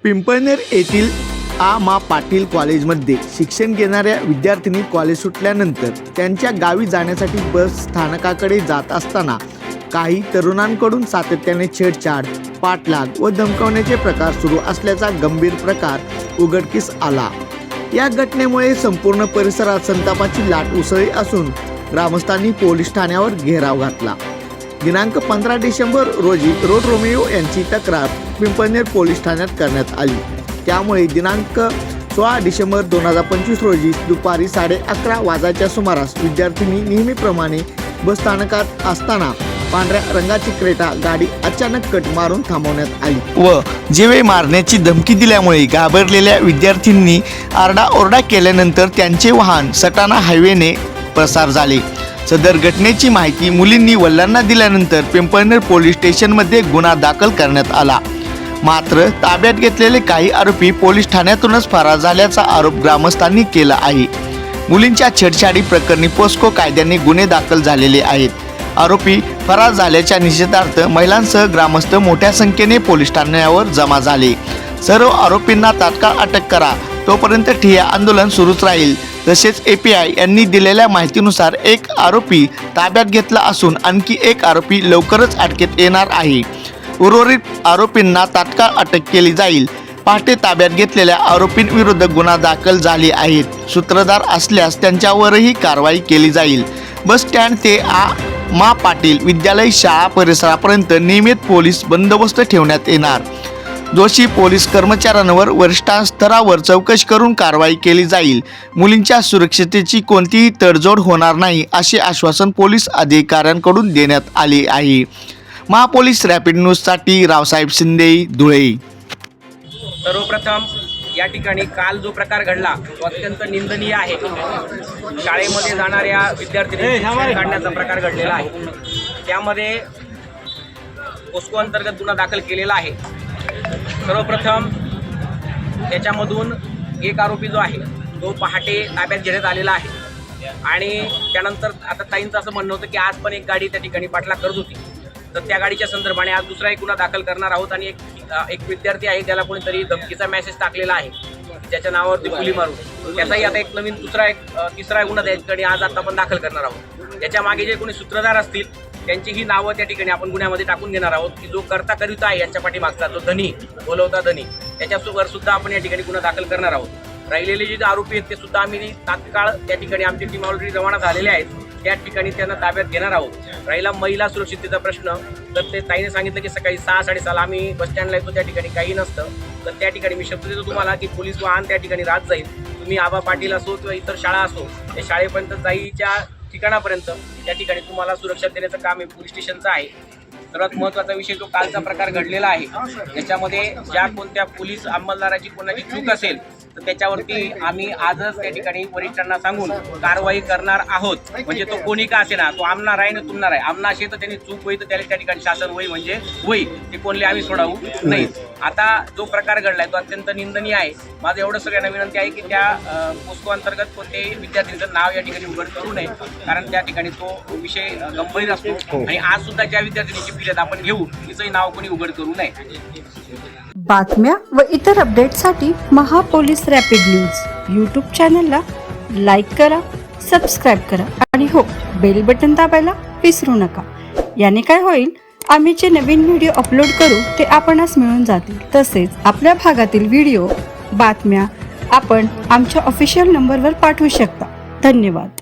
पिंपळनेर येथील मा पाटील कॉलेजमध्ये शिक्षण घेणाऱ्या विद्यार्थिनी कॉलेज सुटल्यानंतर त्यांच्या गावी जाण्यासाठी बस स्थानकाकडे जात असताना काही तरुणांकडून सातत्याने छेडछाड, पाठलाग व धमकावण्याचे प्रकार सुरू असल्याचा गंभीर प्रकार उघडकीस आला। या घटनेमुळे संपूर्ण परिसरात संतापाची लाट उसळली असून ग्रामस्थांनी पोलीस ठाण्यावर घेराव घातला। दिनांक 15 डिसेंबर रोजी रोड रोमिओ यांची तक्रार पिंपळनेर पोलीस ठाण्यात करण्यात आली। त्यामुळे दिनांक 16 डिसेंबर 2025 रोजी दुपारी 11:30 वाजताच्या सुमारास विद्यार्थिनी नेहमीप्रमाणे बस स्थानकात असताना पांढऱ्या रंगाची क्रेटा गाडी अचानक कट मारून थांबवण्यात आली व जीवे मारण्याची धमकी दिल्यामुळे घाबरलेल्या विद्यार्थ्यांनी आरडाओरडा केल्यानंतर त्यांचे वाहन सटाणा हायवेने पसार झाले। सदर घटनेची माहिती मुलींनी वडिलांना दिल्यानंतर पिंपळनेर पोलीस स्टेशनमध्ये गुन्हा दाखल करण्यात आला। मात्र ताब्यात घेतलेले काही आरोपी पोलीस ठाण्यातूनच फरार झाल्याचा आरोप ग्रामस्थांनी केला आहे। मुलींच्या छेडछाडी प्रकरणी पोस्को कायद्याने गुन्हे दाखल झालेले आहेत। आरोपी फरार झाल्याच्या निषेधार्थ महिलांसह ग्रामस्थ मोठ्या संख्येने पोलीस ठाण्यावर जमा झाले। सर्व आरोपींना तात्काळ अटक करा, तोपर्यंत ठिय्या आंदोलन सुरूच राहील। तसेच API यांनी दिलेल्या माहितीनुसार एक आरोपी ताब्यात घेतला असून आणखी एक आरोपी लवकरच अटकेत येणार आहे। उर्वरित आरोपींना तात्काळ अटक केली जाईल। पहाटे ताब्यात घेतलेल्या आरोपींविरुद्ध गुन्हा दाखल झाले आहेत। सूत्रधार असल्यास त्यांच्यावरही कारवाई केली जाईल। बस स्टँड ते मा पाटील विद्यालय शाळा परिसरापर्यंत नियमित पोलीस बंदोबस्त ठेवण्यात येणार। दोषी पोलीस कर्मचाऱ्यांवर वरिष्ठ स्तरावर चौकशी करून कारवाई केली जाईल। मुलींच्या सुरक्षिततेची कोणतीही तडजोड होणार नाही असे आश्वासन पोलीस अधिकाऱ्यांकडून देण्यात आले आहे। महापोलीस रॅपिड न्यूजसाठी रावसाहेब शिंदे, धुळे। सर्वप्रथम या ठिकाणी काल जो प्रकार घडला तो अत्यंत निंदनीय आहे। शाळेमध्ये जाणाऱ्या विद्यार्थ्यांनी काढण्याचा प्रकार घडलेला आहे। त्यामध्ये पोस्को अंतर्गत गुन्हा दाखल केलेला आहे। सर्वप्रथम त्याच्यामधून एक आरोपी जो आहे तो पहाटे ताब्यात घेण्यात आलेला आहे आणि त्यानंतर आता ताईंचं असं म्हणणं होतं की आज पण एक गाडी त्या ठिकाणी पाठलाग करत होती, तर त्या गाडीच्या संदर्भाने आज दुसरा एक गुन्हा दाखल करणार आहोत आणि एक विद्यार्थी आहे त्याला कोणीतरी धमकीचा मेसेज टाकलेला आहे ज्याच्या नावावरती गुली मारून त्याचाही आता एक नवीन तिसरा गुन्हा त्या ठिकाणी आज आता आपण दाखल करणार आहोत। त्याच्या मागे जे कोणी सूत्रधार असतील त्यांची ही नावं त्या ठिकाणी आपण गुन्ह्यामध्ये टाकून घेणार आहोत की जो करता करिता आहे यांच्या पाठीमागचा जो धनी बोलवता धनी त्याच्यावर सुद्धा आपण या ठिकाणी गुन्हा दाखल करणार आहोत। राहिलेले जे आरोपी आहेत ते सुद्धा आम्ही तात्काळ त्या ठिकाणी आमची टीम ऑलरेडी रवाना झालेले आहेत, त्या ठिकाणी त्यांना ताब्यात घेणार आहोत। राहिला महिला सुरक्षिततेचा प्रश्न, तर ते ताईने सांगितलं की सकाळी 6-6:30 आम्ही बस स्टँडला येतो, त्या ठिकाणी काही नसतं, तर त्या ठिकाणी मी शब्द देतो तुम्हाला की पोलीस वाहन त्या ठिकाणी राहत जाईल। तुम्ही आबा पाटील असो किंवा इतर शाळा असो त्या शाळेपर्यंत जाईच्या ठिकाणापर्यंत त्या ठिकाणी तुम्हाला सुरक्षा देण्याचं काम हे पोलीस स्टेशनचं आहे। सर्वात महत्त्वाचा विषय तो कालचा प्रकार घडलेला आहे, त्याच्यामध्ये ज्या कोणत्या पोलीस अंमलदाराची कोणाची चूक असेल तर त्याच्यावरती आम्ही आजच त्या ठिकाणी वरिष्ठांना सांगून कारवाई करणार आहोत। म्हणजे तो कोणी का असे ना, तो आमनार आहे ना तुमनार आहे, आमना असे तर त्यांनी चूक होई तर त्याला त्या ठिकाणी शासन होई म्हणजे होई, ते कोणले आम्ही सोडावू नाही। आता जो प्रकार घडलाय तो अत्यंत निंदनीय आहे। माझं एवढं सगळ्यांना विनंती आहे की त्या पोस्को अंतर्गत कोणत्याही विद्यार्थ्यांचं नाव या ठिकाणी उघड करू नये, कारण त्या ठिकाणी तो विषय गंभीर असतो आणि आज सुद्धा ज्या विद्यार्थ्यांची फिर्याद आपण घेऊ तिचंही नाव कोणी उघड करू नये। बातम्या व इतर अपडेटसाठी महापोलीस रॅपिड न्यूज यूट्यूब चॅनलला लाईक करा, सबस्क्राईब करा आणि हो, बेल बटन दाबायला विसरू नका। याने काय होईल, आम्ही जे नवीन व्हिडिओ अपलोड करू ते आपणास मिळून जातील। तसेच आपल्या भागातील व्हिडिओ, बातम्या आपण आमच्या ऑफिशियल नंबरवर पाठवू शकता। धन्यवाद।